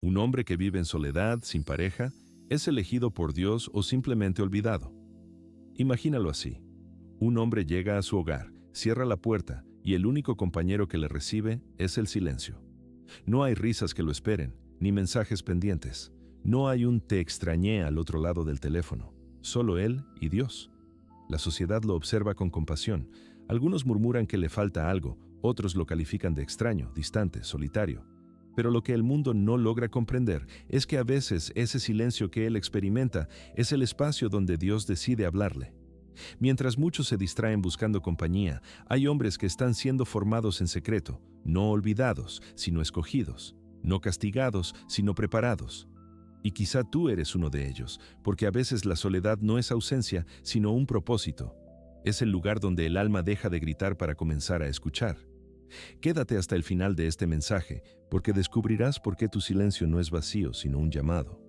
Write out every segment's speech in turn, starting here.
Un hombre que vive en soledad, sin pareja, es elegido por Dios o simplemente olvidado. Imagínalo así. Un hombre llega a su hogar, cierra la puerta y el único compañero que le recibe es el silencio. No hay risas que lo esperen, ni mensajes pendientes. No hay un te extrañé al otro lado del teléfono. Solo él y Dios. La sociedad lo observa con compasión. Algunos murmuran que le falta algo, otros lo califican de extraño, distante, solitario. Pero lo que el mundo no logra comprender es que a veces ese silencio que él experimenta es el espacio donde Dios decide hablarle. Mientras muchos se distraen buscando compañía, hay hombres que están siendo formados en secreto, no olvidados, sino escogidos, no castigados, sino preparados. Y quizá tú eres uno de ellos, porque a veces la soledad no es ausencia, sino un propósito. Es el lugar donde el alma deja de gritar para comenzar a escuchar. Quédate hasta el final de este mensaje, porque descubrirás por qué tu silencio no es vacío, sino un llamado.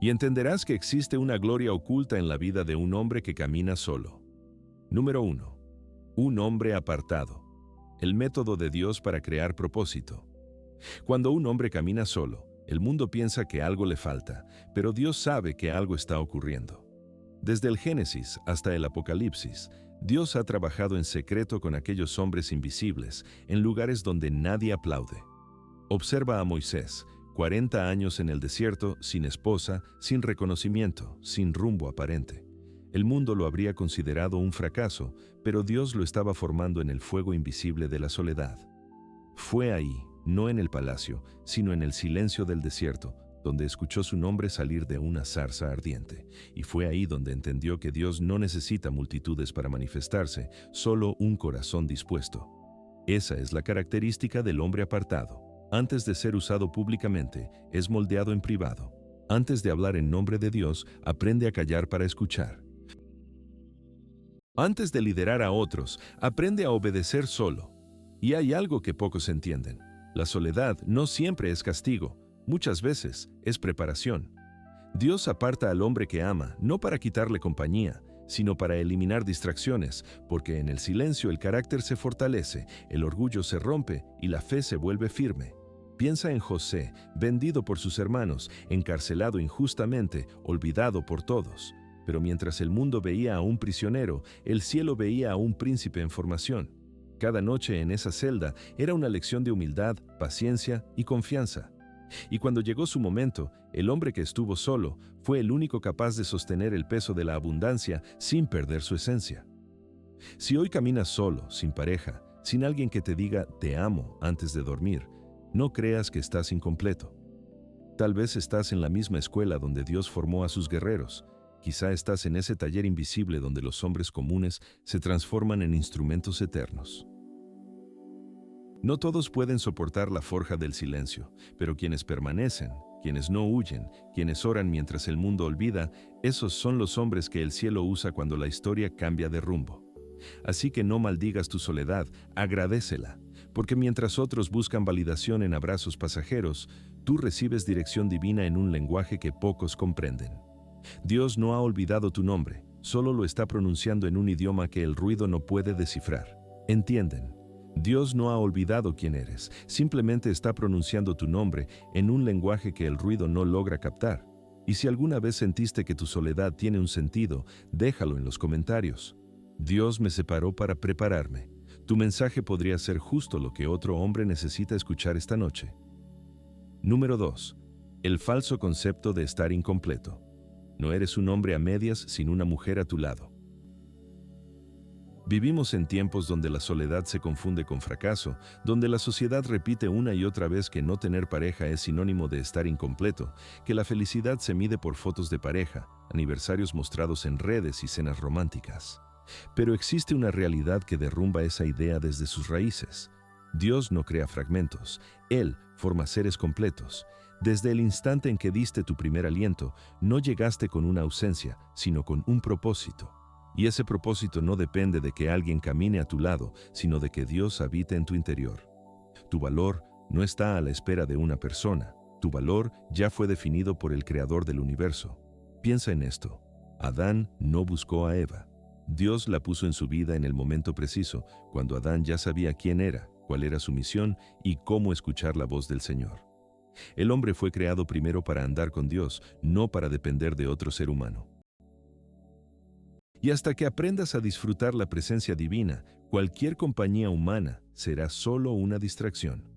Y entenderás que existe una gloria oculta en la vida de un hombre que camina solo. Número 1. Un hombre apartado. El método de Dios para crear propósito. Cuando un hombre camina solo, el mundo piensa que algo le falta, pero Dios sabe que algo está ocurriendo. Desde el Génesis hasta el Apocalipsis, Dios ha trabajado en secreto con aquellos hombres invisibles, en lugares donde nadie aplaude. Observa a Moisés, 40 años en el desierto, sin esposa, sin reconocimiento, sin rumbo aparente. El mundo lo habría considerado un fracaso, pero Dios lo estaba formando en el fuego invisible de la soledad. Fue ahí, no en el palacio, sino en el silencio del desierto, donde escuchó su nombre salir de una zarza ardiente. Y fue ahí donde entendió que Dios no necesita multitudes para manifestarse, solo un corazón dispuesto. Esa es la característica del hombre apartado. Antes de ser usado públicamente, es moldeado en privado. Antes de hablar en nombre de Dios, aprende a callar para escuchar. Antes de liderar a otros, aprende a obedecer solo. Y hay algo que pocos entienden. La soledad no siempre es castigo, muchas veces es preparación. Dios aparta al hombre que ama, no para quitarle compañía, sino para eliminar distracciones, porque en el silencio el carácter se fortalece, el orgullo se rompe y la fe se vuelve firme. Piensa en José, vendido por sus hermanos, encarcelado injustamente, olvidado por todos. Pero mientras el mundo veía a un prisionero, el cielo veía a un príncipe en formación. Cada noche en esa celda era una lección de humildad, paciencia y confianza. Y cuando llegó su momento, el hombre que estuvo solo fue el único capaz de sostener el peso de la abundancia sin perder su esencia. Si hoy caminas solo, sin pareja, sin alguien que te diga «te amo» antes de dormir, no creas que estás incompleto. Tal vez estás en la misma escuela donde Dios formó a sus guerreros. Quizá estás en ese taller invisible donde los hombres comunes se transforman en instrumentos eternos. No todos pueden soportar la forja del silencio, pero quienes permanecen, quienes no huyen, quienes oran mientras el mundo olvida, esos son los hombres que el cielo usa cuando la historia cambia de rumbo. Así que no maldigas tu soledad, agradécela, porque mientras otros buscan validación en abrazos pasajeros, tú recibes dirección divina en un lenguaje que pocos comprenden. Dios no ha olvidado tu nombre, solo lo está pronunciando en un idioma que el ruido no puede descifrar. ¿Entienden? Dios no ha olvidado quién eres, simplemente está pronunciando tu nombre en un lenguaje que el ruido no logra captar. Y si alguna vez sentiste que tu soledad tiene un sentido, déjalo en los comentarios. Dios me separó para prepararme. Tu mensaje podría ser justo lo que otro hombre necesita escuchar esta noche. Número 2. El falso concepto de estar incompleto. No eres un hombre a medias sin una mujer a tu lado. Vivimos en tiempos donde la soledad se confunde con fracaso, donde la sociedad repite una y otra vez que no tener pareja es sinónimo de estar incompleto, que la felicidad se mide por fotos de pareja, aniversarios mostrados en redes y cenas románticas. Pero existe una realidad que derrumba esa idea desde sus raíces. Dios no crea fragmentos, Él forma seres completos. Desde el instante en que diste tu primer aliento, no llegaste con una ausencia, sino con un propósito. Y ese propósito no depende de que alguien camine a tu lado, sino de que Dios habite en tu interior. Tu valor no está a la espera de una persona. Tu valor ya fue definido por el Creador del universo. Piensa en esto. Adán no buscó a Eva. Dios la puso en su vida en el momento preciso, cuando Adán ya sabía quién era, cuál era su misión y cómo escuchar la voz del Señor. El hombre fue creado primero para andar con Dios, no para depender de otro ser humano. Y hasta que aprendas a disfrutar la presencia divina, cualquier compañía humana será solo una distracción.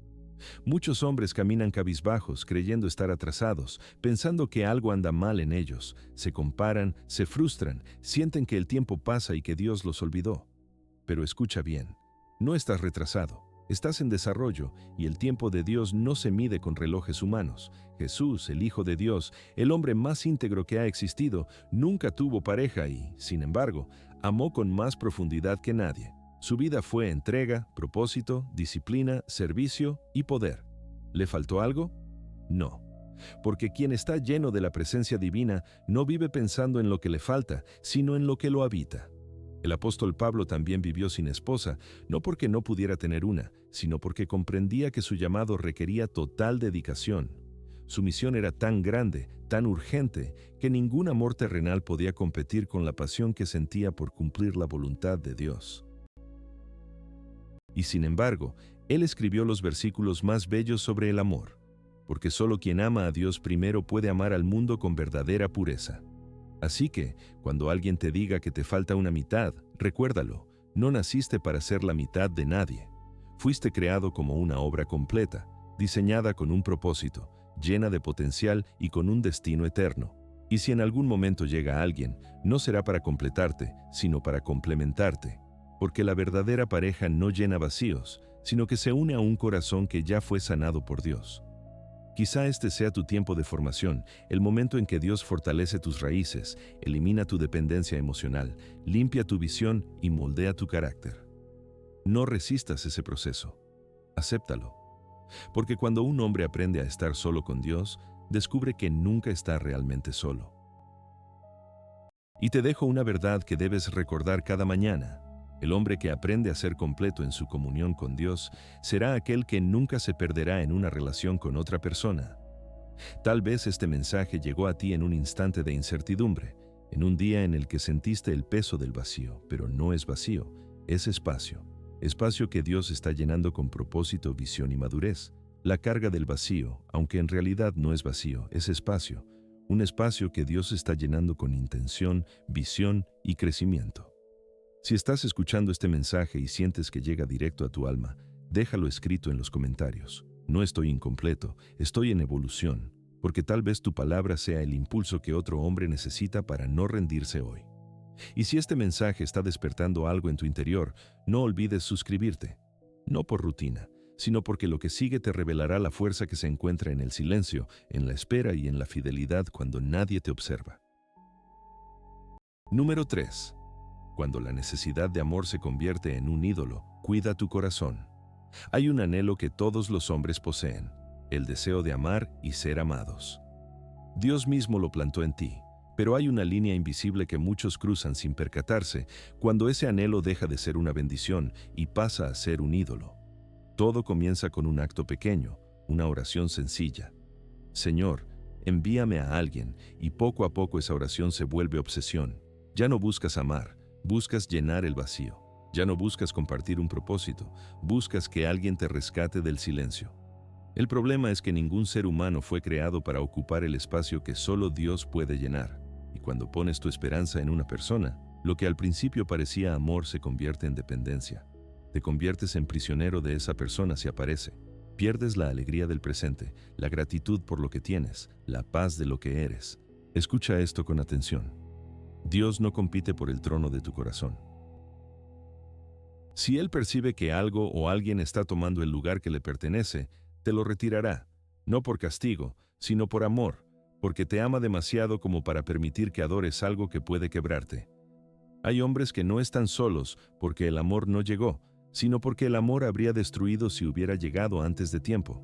Muchos hombres caminan cabizbajos, creyendo estar atrasados, pensando que algo anda mal en ellos. Se comparan, se frustran, sienten que el tiempo pasa y que Dios los olvidó. Pero escucha bien, no estás retrasado, estás en desarrollo y el tiempo de Dios no se mide con relojes humanos. Jesús, el Hijo de Dios, el hombre más íntegro que ha existido, nunca tuvo pareja y, sin embargo, amó con más profundidad que nadie. Su vida fue entrega, propósito, disciplina, servicio y poder. ¿Le faltó algo? No. Porque quien está lleno de la presencia divina no vive pensando en lo que le falta, sino en lo que lo habita. El apóstol Pablo también vivió sin esposa, no porque no pudiera tener una, sino porque comprendía que su llamado requería total dedicación. Su misión era tan grande, tan urgente, que ningún amor terrenal podía competir con la pasión que sentía por cumplir la voluntad de Dios. Y sin embargo, él escribió los versículos más bellos sobre el amor, porque solo quien ama a Dios primero puede amar al mundo con verdadera pureza. Así que, cuando alguien te diga que te falta una mitad, recuérdalo, no naciste para ser la mitad de nadie. Fuiste creado como una obra completa, diseñada con un propósito, llena de potencial y con un destino eterno. Y si en algún momento llega alguien, no será para completarte, sino para complementarte. Porque la verdadera pareja no llena vacíos, sino que se une a un corazón que ya fue sanado por Dios. Quizá este sea tu tiempo de formación, el momento en que Dios fortalece tus raíces, elimina tu dependencia emocional, limpia tu visión y moldea tu carácter. No resistas ese proceso. Acéptalo. Porque cuando un hombre aprende a estar solo con Dios, descubre que nunca está realmente solo. Y te dejo una verdad que debes recordar cada mañana. El hombre que aprende a ser completo en su comunión con Dios será aquel que nunca se perderá en una relación con otra persona. Tal vez este mensaje llegó a ti en un instante de incertidumbre, en un día en el que sentiste el peso del vacío, pero no es vacío, es espacio. Espacio que Dios está llenando con propósito, visión y madurez. La carga del vacío, aunque en realidad no es vacío, es espacio. Un espacio que Dios está llenando con intención, visión y crecimiento. Si estás escuchando este mensaje y sientes que llega directo a tu alma, déjalo escrito en los comentarios. No estoy incompleto, estoy en evolución, porque tal vez tu palabra sea el impulso que otro hombre necesita para no rendirse hoy. Y si este mensaje está despertando algo en tu interior, no olvides suscribirte. No por rutina, sino porque lo que sigue te revelará la fuerza que se encuentra en el silencio, en la espera y en la fidelidad cuando nadie te observa. Número 3. Cuando la necesidad de amor se convierte en un ídolo, cuida tu corazón. Hay un anhelo que todos los hombres poseen, el deseo de amar y ser amados. Dios mismo lo plantó en ti, pero hay una línea invisible que muchos cruzan sin percatarse cuando ese anhelo deja de ser una bendición y pasa a ser un ídolo. Todo comienza con un acto pequeño, una oración sencilla. Señor, envíame a alguien, y poco a poco esa oración se vuelve obsesión. Ya no buscas amar, buscas llenar el vacío. Ya no buscas compartir un propósito, buscas que alguien te rescate del silencio. El problema es que ningún ser humano fue creado para ocupar el espacio que solo Dios puede llenar. Y cuando pones tu esperanza en una persona, lo que al principio parecía amor se convierte en dependencia. Te conviertes en prisionero de esa persona si aparece. Pierdes la alegría del presente, la gratitud por lo que tienes, la paz de lo que eres. Escucha esto con atención. Dios no compite por el trono de tu corazón. Si Él percibe que algo o alguien está tomando el lugar que le pertenece, te lo retirará, no por castigo, sino por amor, porque te ama demasiado como para permitir que adores algo que puede quebrarte. Hay hombres que no están solos porque el amor no llegó, sino porque el amor habría destruido si hubiera llegado antes de tiempo.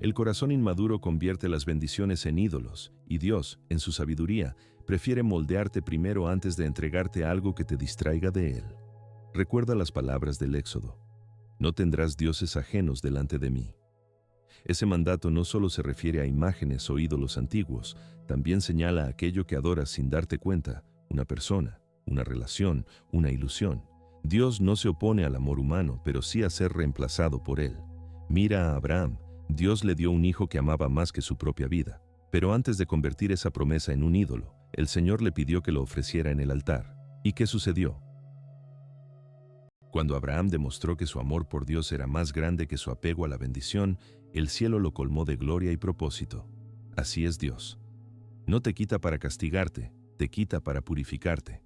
El corazón inmaduro convierte las bendiciones en ídolos, y Dios, en su sabiduría, prefiere moldearte primero antes de entregarte algo que te distraiga de Él. Recuerda las palabras del Éxodo. No tendrás dioses ajenos delante de mí. Ese mandato no solo se refiere a imágenes o ídolos antiguos, también señala aquello que adoras sin darte cuenta, una persona, una relación, una ilusión. Dios no se opone al amor humano, pero sí a ser reemplazado por él. Mira a Abraham, Dios le dio un hijo que amaba más que su propia vida, pero antes de convertir esa promesa en un ídolo, el Señor le pidió que lo ofreciera en el altar. ¿Y qué sucedió? Cuando Abraham demostró que su amor por Dios era más grande que su apego a la bendición, el cielo lo colmó de gloria y propósito. Así es Dios. No te quita para castigarte, te quita para purificarte.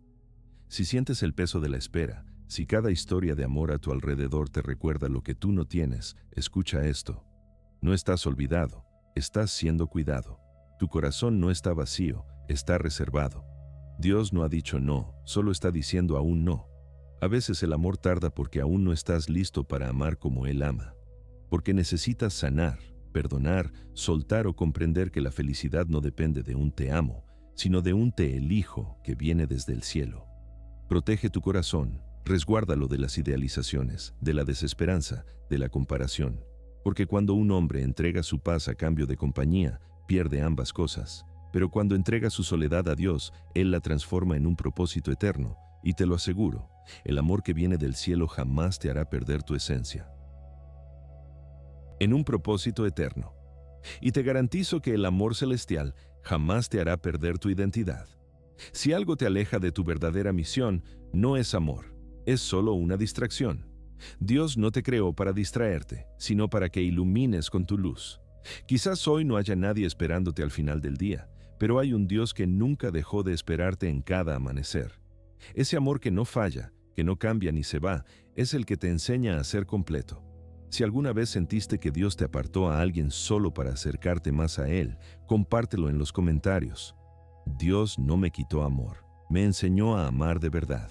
Si sientes el peso de la espera, si cada historia de amor a tu alrededor te recuerda lo que tú no tienes, escucha esto. No estás olvidado, estás siendo cuidado. Tu corazón no está vacío, está reservado. Dios no ha dicho no, solo está diciendo aún no. A veces el amor tarda porque aún no estás listo para amar como Él ama. Porque necesitas sanar, perdonar, soltar o comprender que la felicidad no depende de un te amo, sino de un te elijo que viene desde el cielo. Protege tu corazón, resguárdalo de las idealizaciones, de la desesperanza, de la comparación. Porque cuando un hombre entrega su paz a cambio de compañía, pierde ambas cosas. Pero cuando entrega su soledad a Dios, Él la transforma en un propósito eterno. Y te lo aseguro, el amor que viene del cielo jamás te hará perder tu esencia. En un propósito eterno. Y te garantizo que el amor celestial jamás te hará perder tu identidad. Si algo te aleja de tu verdadera misión, no es amor, es solo una distracción. Dios no te creó para distraerte, sino para que ilumines con tu luz. Quizás hoy no haya nadie esperándote al final del día, pero hay un Dios que nunca dejó de esperarte en cada amanecer. Ese amor que no falla, que no cambia ni se va, es el que te enseña a ser completo. Si alguna vez sentiste que Dios te apartó a alguien solo para acercarte más a Él, compártelo en los comentarios. Dios no me quitó amor, me enseñó a amar de verdad.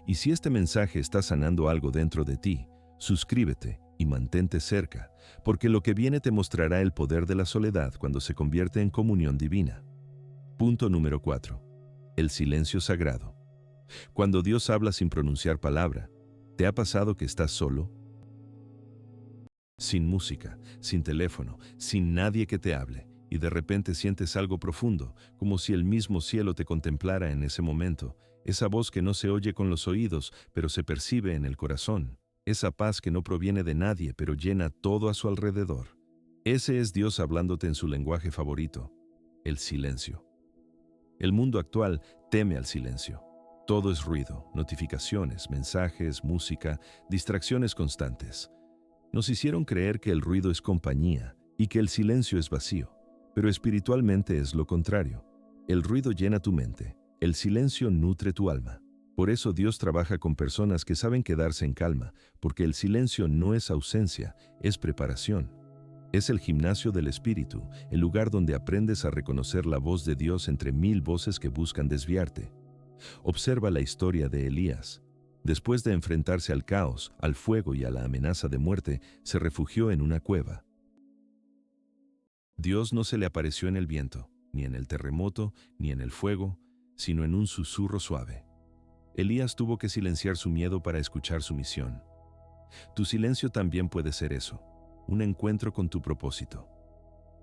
Y si este mensaje está sanando algo dentro de ti, suscríbete y mantente cerca, porque lo que viene te mostrará el poder de la soledad cuando se convierte en comunión divina. Punto número 4. El silencio sagrado. Cuando Dios habla sin pronunciar palabra, ¿te ha pasado que estás solo? Sin música, sin teléfono, sin nadie que te hable, y de repente sientes algo profundo, como si el mismo cielo te contemplara en ese momento, esa voz que no se oye con los oídos, pero se percibe en el corazón, esa paz que no proviene de nadie, pero llena todo a su alrededor. Ese es Dios hablándote en su lenguaje favorito, el silencio. El mundo actual teme al silencio. Todo es ruido, notificaciones, mensajes, música, distracciones constantes. Nos hicieron creer que el ruido es compañía y que el silencio es vacío, pero espiritualmente es lo contrario. El ruido llena tu mente, el silencio nutre tu alma. Por eso Dios trabaja con personas que saben quedarse en calma, porque el silencio no es ausencia, es preparación. Es el gimnasio del espíritu, el lugar donde aprendes a reconocer la voz de Dios entre mil voces que buscan desviarte. Observa la historia de Elías. Después de enfrentarse al caos, al fuego y a la amenaza de muerte, se refugió en una cueva. Dios no se le apareció en el viento, ni en el terremoto, ni en el fuego, sino en un susurro suave. Elías tuvo que silenciar su miedo para escuchar su misión. Tu silencio también puede ser eso, un encuentro con tu propósito.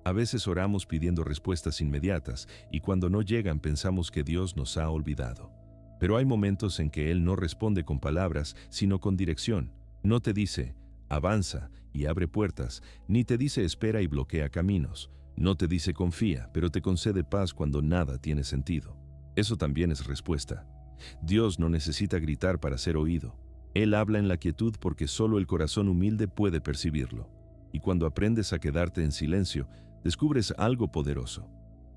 A veces oramos pidiendo respuestas inmediatas y cuando no llegan pensamos que Dios nos ha olvidado. Pero hay momentos en que Él no responde con palabras, sino con dirección. No te dice, avanza y abre puertas, ni te dice espera y bloquea caminos. No te dice confía, pero te concede paz cuando nada tiene sentido. Eso también es respuesta. Dios no necesita gritar para ser oído. Él habla en la quietud porque solo el corazón humilde puede percibirlo. Y cuando aprendes a quedarte en silencio, descubres algo poderoso.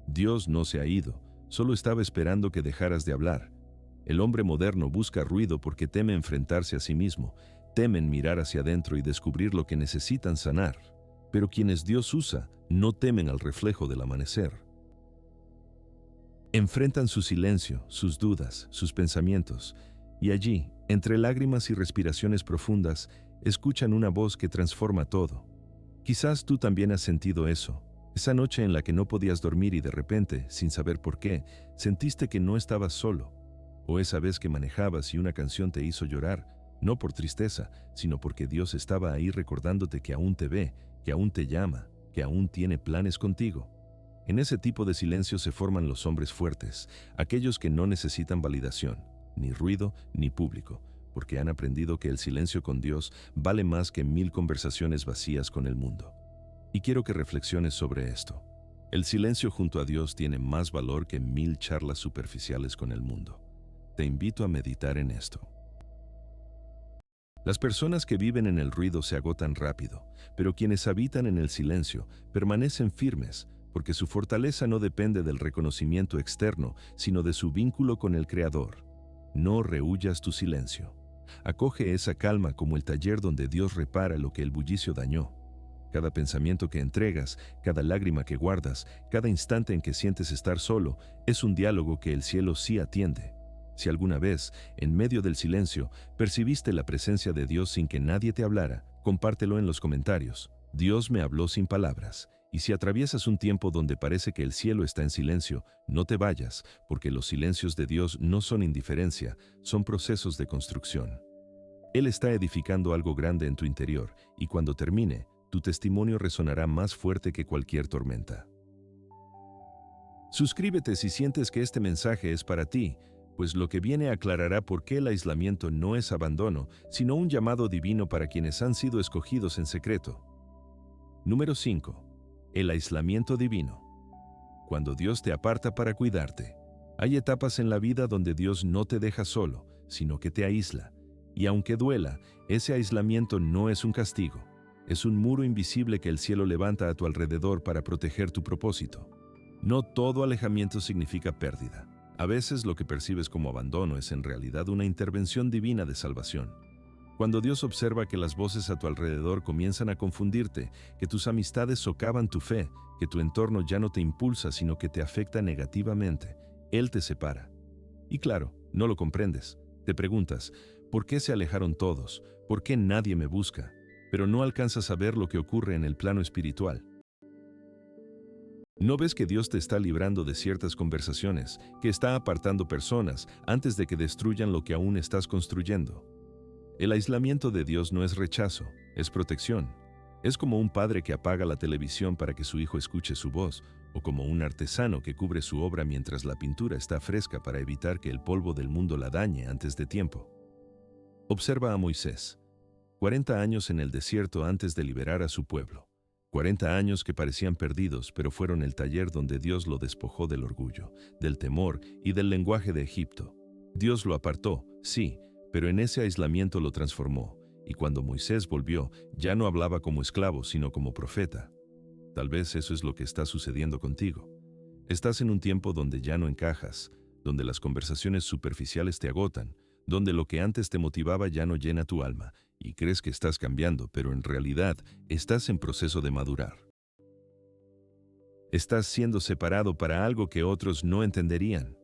Dios no se ha ido, solo estaba esperando que dejaras de hablar. El hombre moderno busca ruido porque teme enfrentarse a sí mismo, temen mirar hacia adentro y descubrir lo que necesitan sanar. Pero quienes Dios usa no temen al reflejo del amanecer. Enfrentan su silencio, sus dudas, sus pensamientos, y allí, entre lágrimas y respiraciones profundas, escuchan una voz que transforma todo. Quizás tú también has sentido eso. Esa noche en la que no podías dormir y de repente, sin saber por qué, sentiste que no estabas solo. O esa vez que manejabas y una canción te hizo llorar, no por tristeza, sino porque Dios estaba ahí recordándote que aún te ve, que aún te llama, que aún tiene planes contigo. En ese tipo de silencio se forman los hombres fuertes, aquellos que no necesitan validación, ni ruido, ni público, porque han aprendido que el silencio con Dios vale más que 1000 conversaciones vacías con el mundo. Y quiero que reflexiones sobre esto. El silencio junto a Dios tiene más valor que 1000 charlas superficiales con el mundo. Te invito a meditar en esto. Las personas que viven en el ruido se agotan rápido, pero quienes habitan en el silencio permanecen firmes, porque su fortaleza no depende del reconocimiento externo, sino de su vínculo con el Creador. No rehuyas tu silencio. Acoge esa calma como el taller donde Dios repara lo que el bullicio dañó. Cada pensamiento que entregas, cada lágrima que guardas, cada instante en que sientes estar solo, es un diálogo que el cielo sí atiende. Si alguna vez, en medio del silencio, percibiste la presencia de Dios sin que nadie te hablara, compártelo en los comentarios. Dios me habló sin palabras. Y si atraviesas un tiempo donde parece que el cielo está en silencio, no te vayas, porque los silencios de Dios no son indiferencia, son procesos de construcción. Él está edificando algo grande en tu interior, y cuando termine, tu testimonio resonará más fuerte que cualquier tormenta. Suscríbete si sientes que este mensaje es para ti, pues lo que viene aclarará por qué el aislamiento no es abandono, sino un llamado divino para quienes han sido escogidos en secreto. Número 5. El aislamiento divino. Cuando Dios te aparta para cuidarte. Hay etapas en la vida donde Dios no te deja solo, sino que te aísla. Y aunque duela, ese aislamiento no es un castigo. Es un muro invisible que el cielo levanta a tu alrededor para proteger tu propósito. No todo alejamiento significa pérdida. A veces lo que percibes como abandono es en realidad una intervención divina de salvación. Cuando Dios observa que las voces a tu alrededor comienzan a confundirte, que tus amistades socavan tu fe, que tu entorno ya no te impulsa sino que te afecta negativamente, Él te separa. Y claro, no lo comprendes. Te preguntas, ¿por qué se alejaron todos? ¿Por qué nadie me busca? Pero no alcanzas a ver lo que ocurre en el plano espiritual. ¿No ves que Dios te está librando de ciertas conversaciones, que está apartando personas antes de que destruyan lo que aún estás construyendo? El aislamiento de Dios no es rechazo, es protección. Es como un padre que apaga la televisión para que su hijo escuche su voz, o como un artesano que cubre su obra mientras la pintura está fresca para evitar que el polvo del mundo la dañe antes de tiempo. Observa a Moisés. 40 años en el desierto antes de liberar a su pueblo. 40 años que parecían perdidos, pero fueron el taller donde Dios lo despojó del orgullo, del temor y del lenguaje de Egipto. Dios lo apartó, sí, pero en ese aislamiento lo transformó, y cuando Moisés volvió, ya no hablaba como esclavo, sino como profeta. Tal vez eso es lo que está sucediendo contigo. Estás en un tiempo donde ya no encajas, donde las conversaciones superficiales te agotan, donde lo que antes te motivaba ya no llena tu alma, y crees que estás cambiando, pero en realidad estás en proceso de madurar. Estás siendo separado para algo que otros no entenderían.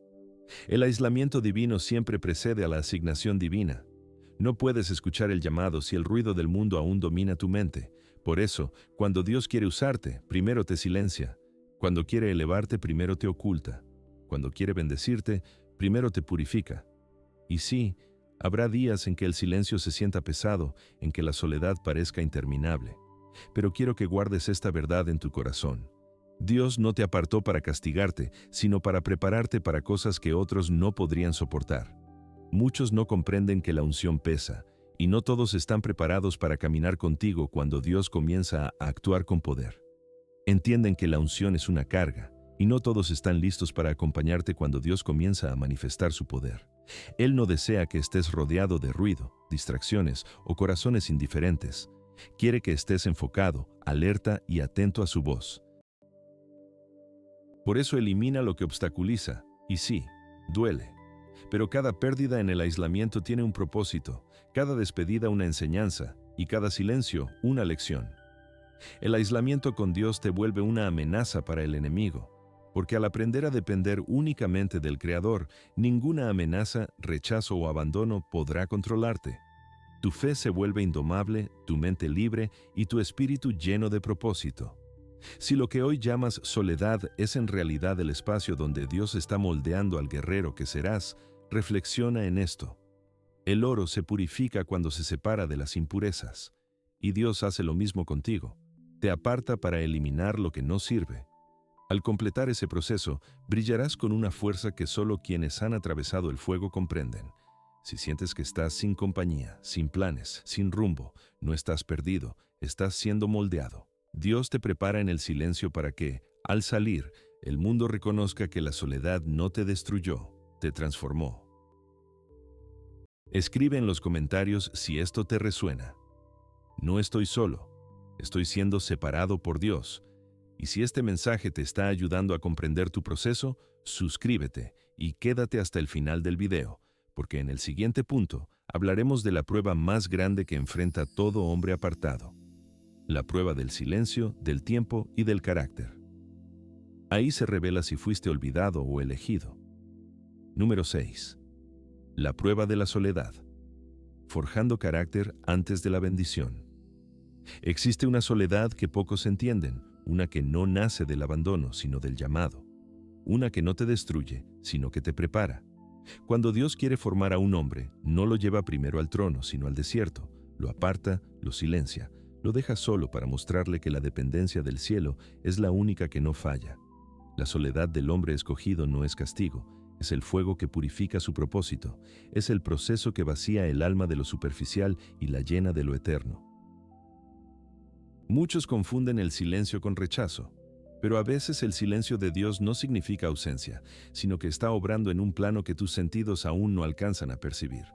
El aislamiento divino siempre precede a la asignación divina. No puedes escuchar el llamado si el ruido del mundo aún domina tu mente. Por eso, cuando Dios quiere usarte, primero te silencia. Cuando quiere elevarte, primero te oculta. Cuando quiere bendecirte, primero te purifica. Y sí, habrá días en que el silencio se sienta pesado, en que la soledad parezca interminable. Pero quiero que guardes esta verdad en tu corazón. Dios no te apartó para castigarte, sino para prepararte para cosas que otros no podrían soportar. Muchos no comprenden que la unción pesa, y no todos están preparados para caminar contigo cuando Dios comienza a actuar con poder. Entienden que la unción es una carga, y no todos están listos para acompañarte cuando Dios comienza a manifestar su poder. Él no desea que estés rodeado de ruido, distracciones o corazones indiferentes. Quiere que estés enfocado, alerta y atento a su voz. Por eso elimina lo que obstaculiza, y sí, duele. Pero cada pérdida en el aislamiento tiene un propósito, cada despedida una enseñanza, y cada silencio una lección. El aislamiento con Dios te vuelve una amenaza para el enemigo, porque al aprender a depender únicamente del Creador, ninguna amenaza, rechazo o abandono podrá controlarte. Tu fe se vuelve indomable, tu mente libre y tu espíritu lleno de propósito. Si lo que hoy llamas soledad es en realidad el espacio donde Dios está moldeando al guerrero que serás, reflexiona en esto. El oro se purifica cuando se separa de las impurezas, y Dios hace lo mismo contigo. Te aparta para eliminar lo que no sirve. Al completar ese proceso, brillarás con una fuerza que solo quienes han atravesado el fuego comprenden. Si sientes que estás sin compañía, sin planes, sin rumbo, no estás perdido, estás siendo moldeado. Dios te prepara en el silencio para que, al salir, el mundo reconozca que la soledad no te destruyó, te transformó. Escribe en los comentarios si esto te resuena. No estoy solo, estoy siendo separado por Dios. Y si este mensaje te está ayudando a comprender tu proceso, suscríbete y quédate hasta el final del video, porque en el siguiente punto hablaremos de la prueba más grande que enfrenta todo hombre apartado. La prueba del silencio, del tiempo y del carácter. Ahí se revela si fuiste olvidado o elegido. Número 6. La prueba de la soledad. Forjando carácter antes de la bendición. Existe una soledad que pocos entienden, una que no nace del abandono, sino del llamado. Una que no te destruye, sino que te prepara. Cuando Dios quiere formar a un hombre, no lo lleva primero al trono, sino al desierto. Lo aparta, lo silencia, lo deja solo para mostrarle que la dependencia del cielo es la única que no falla. La soledad del hombre escogido no es castigo, es el fuego que purifica su propósito, es el proceso que vacía el alma de lo superficial y la llena de lo eterno. Muchos confunden el silencio con rechazo, pero a veces el silencio de Dios no significa ausencia, sino que está obrando en un plano que tus sentidos aún no alcanzan a percibir.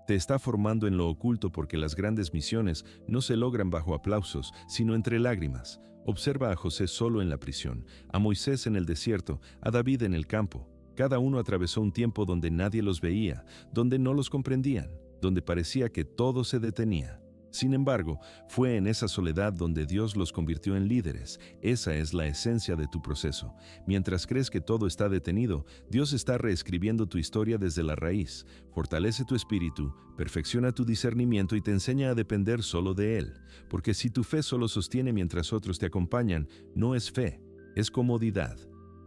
Te está formando en lo oculto porque las grandes misiones no se logran bajo aplausos, sino entre lágrimas. Observa a José solo en la prisión, a Moisés en el desierto, a David en el campo. Cada uno atravesó un tiempo donde nadie los veía, donde no los comprendían, donde parecía que todo se detenía. Sin embargo, fue en esa soledad donde Dios los convirtió en líderes. Esa es la esencia de tu proceso. Mientras crees que todo está detenido, Dios está reescribiendo tu historia desde la raíz. Fortalece tu espíritu, perfecciona tu discernimiento y te enseña a depender solo de Él. Porque si tu fe solo sostiene mientras otros te acompañan, no es fe, es comodidad.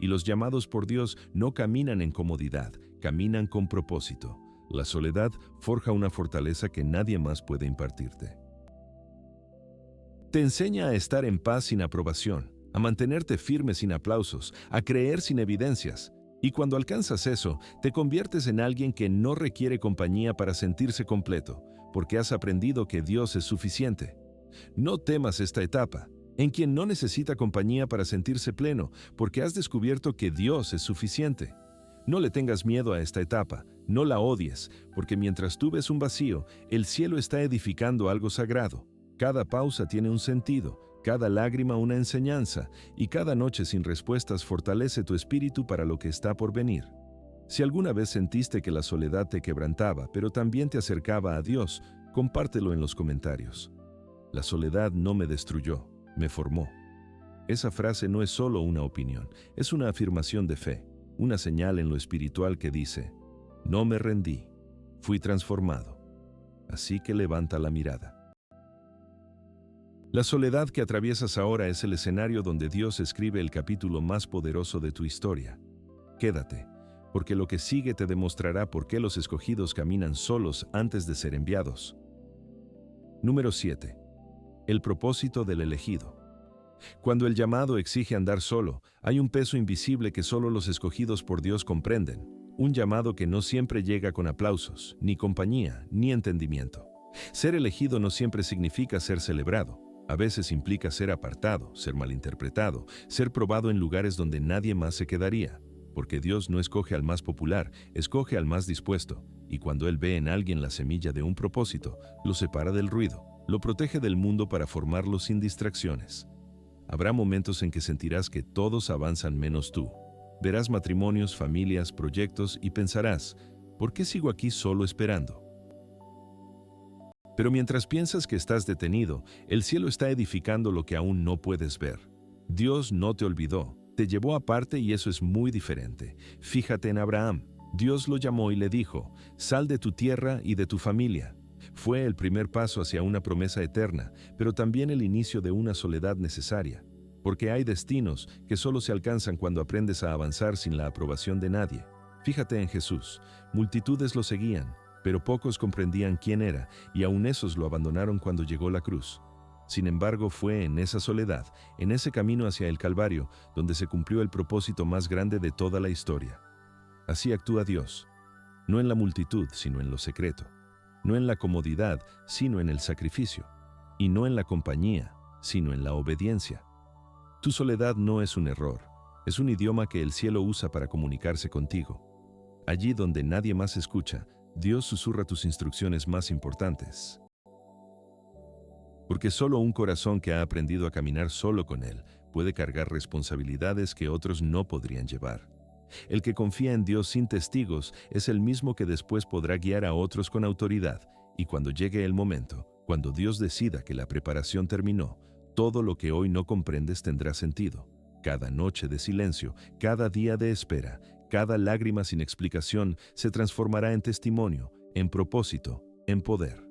Y los llamados por Dios no caminan en comodidad, caminan con propósito. La soledad forja una fortaleza que nadie más puede impartirte. Te enseña a estar en paz sin aprobación, a mantenerte firme sin aplausos, a creer sin evidencias. Y cuando alcanzas eso, te conviertes en alguien que no requiere compañía para sentirse completo, porque has aprendido que Dios es suficiente. No temas esta etapa, en quien no necesita compañía para sentirse pleno, porque has descubierto que Dios es suficiente. No le tengas miedo a esta etapa, no la odies, porque mientras tú ves un vacío, el cielo está edificando algo sagrado. Cada pausa tiene un sentido, cada lágrima una enseñanza, y cada noche sin respuestas fortalece tu espíritu para lo que está por venir. Si alguna vez sentiste que la soledad te quebrantaba, pero también te acercaba a Dios, compártelo en los comentarios. La soledad no me destruyó, me formó. Esa frase no es solo una opinión, es una afirmación de fe, una señal en lo espiritual que dice: no me rendí, fui transformado. Así que levanta la mirada. La soledad que atraviesas ahora es el escenario donde Dios escribe el capítulo más poderoso de tu historia. Quédate, porque lo que sigue te demostrará por qué los escogidos caminan solos antes de ser enviados. Número 7. El propósito del elegido. Cuando el llamado exige andar solo, hay un peso invisible que solo los escogidos por Dios comprenden. Un llamado que no siempre llega con aplausos, ni compañía, ni entendimiento. Ser elegido no siempre significa ser celebrado. A veces implica ser apartado, ser malinterpretado, ser probado en lugares donde nadie más se quedaría. Porque Dios no escoge al más popular, escoge al más dispuesto. Y cuando Él ve en alguien la semilla de un propósito, lo separa del ruido, lo protege del mundo para formarlo sin distracciones. Habrá momentos en que sentirás que todos avanzan menos tú. Verás matrimonios, familias, proyectos y pensarás: ¿por qué sigo aquí solo esperando? Pero mientras piensas que estás detenido, el cielo está edificando lo que aún no puedes ver. Dios no te olvidó, te llevó aparte y eso es muy diferente. Fíjate en Abraham. Dios lo llamó y le dijo: sal de tu tierra y de tu familia. Fue el primer paso hacia una promesa eterna, pero también el inicio de una soledad necesaria. Porque hay destinos que solo se alcanzan cuando aprendes a avanzar sin la aprobación de nadie. Fíjate en Jesús. Multitudes lo seguían, pero pocos comprendían quién era, y aún esos lo abandonaron cuando llegó la cruz. Sin embargo, fue en esa soledad, en ese camino hacia el Calvario, donde se cumplió el propósito más grande de toda la historia. Así actúa Dios, no en la multitud, sino en lo secreto. No en la comodidad, sino en el sacrificio. Y no en la compañía, sino en la obediencia. Tu soledad no es un error, es un idioma que el cielo usa para comunicarse contigo. Allí donde nadie más escucha, Dios susurra tus instrucciones más importantes. Porque solo un corazón que ha aprendido a caminar solo con Él puede cargar responsabilidades que otros no podrían llevar. El que confía en Dios sin testigos es el mismo que después podrá guiar a otros con autoridad, y cuando llegue el momento, cuando Dios decida que la preparación terminó, todo lo que hoy no comprendes tendrá sentido. Cada noche de silencio, cada día de espera, cada lágrima sin explicación se transformará en testimonio, en propósito, en poder.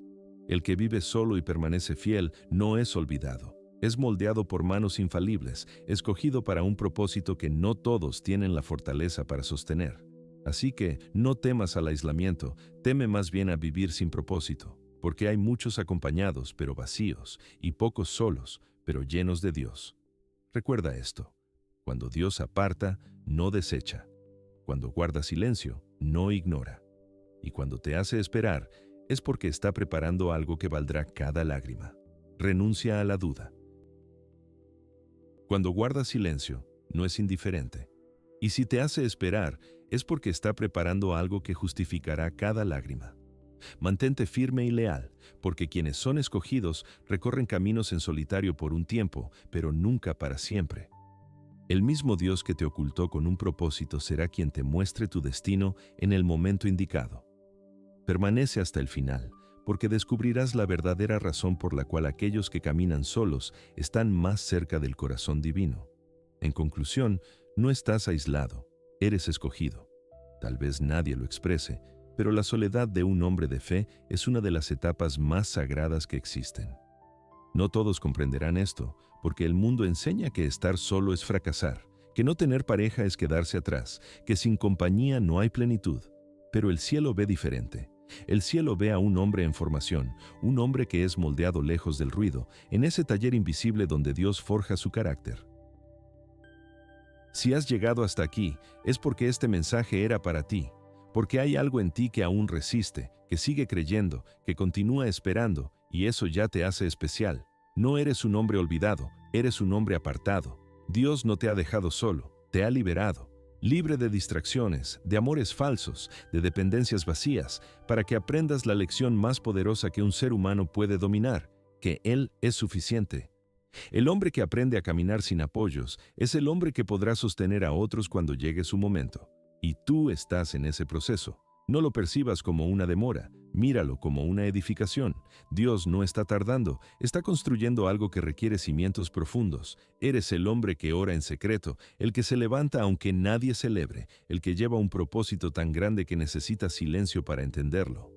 El que vive solo y permanece fiel no es olvidado. Es moldeado por manos infalibles, escogido para un propósito que no todos tienen la fortaleza para sostener. Así que no temas al aislamiento, teme más bien a vivir sin propósito, porque hay muchos acompañados pero vacíos y pocos solos pero llenos de Dios. Recuerda esto: cuando Dios aparta, no desecha. Cuando guarda silencio, no ignora. Y cuando te hace esperar, es porque está preparando algo que valdrá cada lágrima. Renuncia a la duda. Cuando guarda silencio, no es indiferente. Y si te hace esperar, es porque está preparando algo que justificará cada lágrima. Mantente firme y leal, porque quienes son escogidos recorren caminos en solitario por un tiempo, pero nunca para siempre. El mismo Dios que te ocultó con un propósito será quien te muestre tu destino en el momento indicado. Permanece hasta el final, porque descubrirás la verdadera razón por la cual aquellos que caminan solos están más cerca del corazón divino. En conclusión, no estás aislado, eres escogido. Tal vez nadie lo exprese, pero la soledad de un hombre de fe es una de las etapas más sagradas que existen. No todos comprenderán esto, porque el mundo enseña que estar solo es fracasar, que no tener pareja es quedarse atrás, que sin compañía no hay plenitud. Pero el cielo ve diferente. El cielo ve a un hombre en formación, un hombre que es moldeado lejos del ruido, en ese taller invisible donde Dios forja su carácter. Si has llegado hasta aquí, es porque este mensaje era para ti, porque hay algo en ti que aún resiste, que sigue creyendo, que continúa esperando, y eso ya te hace especial. No eres un hombre olvidado, eres un hombre apartado. Dios no te ha dejado solo, te ha liberado. Libre de distracciones, de amores falsos, de dependencias vacías, para que aprendas la lección más poderosa que un ser humano puede dominar, que Él es suficiente. El hombre que aprende a caminar sin apoyos es el hombre que podrá sostener a otros cuando llegue su momento. Y tú estás en ese proceso. No lo percibas como una demora, míralo como una edificación. Dios no está tardando, está construyendo algo que requiere cimientos profundos. Eres el hombre que ora en secreto, el que se levanta aunque nadie celebre, el que lleva un propósito tan grande que necesita silencio para entenderlo.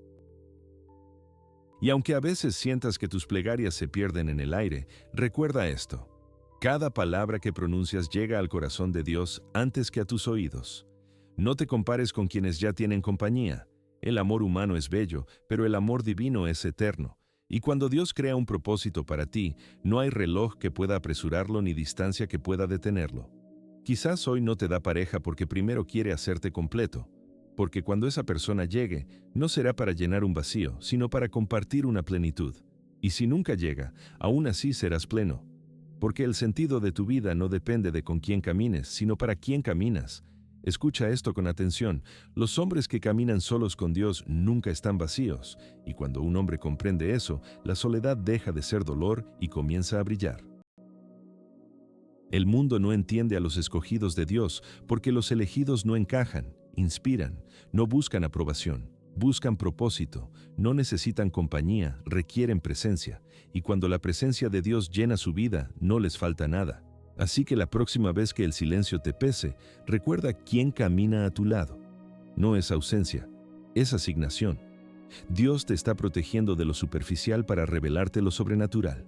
Y aunque a veces sientas que tus plegarias se pierden en el aire, recuerda esto: cada palabra que pronuncias llega al corazón de Dios antes que a tus oídos. No te compares con quienes ya tienen compañía. El amor humano es bello, pero el amor divino es eterno. Y cuando Dios crea un propósito para ti, no hay reloj que pueda apresurarlo ni distancia que pueda detenerlo. Quizás hoy no te da pareja porque primero quiere hacerte completo, porque cuando esa persona llegue, no será para llenar un vacío, sino para compartir una plenitud. Y si nunca llega, aún así serás pleno, porque el sentido de tu vida no depende de con quién camines, sino para quién caminas. Escucha esto con atención: los hombres que caminan solos con Dios nunca están vacíos, y cuando un hombre comprende eso, la soledad deja de ser dolor y comienza a brillar. El mundo no entiende a los escogidos de Dios porque los elegidos no encajan, inspiran, no buscan aprobación, buscan propósito, no necesitan compañía, requieren presencia, y cuando la presencia de Dios llena su vida, no les falta nada. Así que la próxima vez que el silencio te pese, recuerda quién camina a tu lado. No es ausencia, es asignación. Dios te está protegiendo de lo superficial para revelarte lo sobrenatural.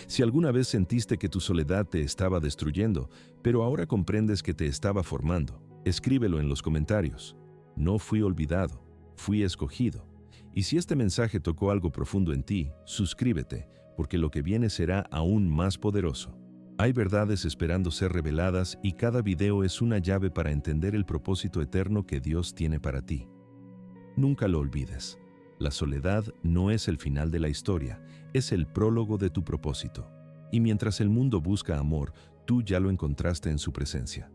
Si alguna vez sentiste que tu soledad te estaba destruyendo, pero ahora comprendes que te estaba formando, escríbelo en los comentarios. No fui olvidado, fui escogido. Y si este mensaje tocó algo profundo en ti, suscríbete, porque lo que viene será aún más poderoso. Hay verdades esperando ser reveladas y cada video es una llave para entender el propósito eterno que Dios tiene para ti. Nunca lo olvides. La soledad no es el final de la historia, es el prólogo de tu propósito. y mientras el mundo busca amor, tú ya lo encontraste en su presencia.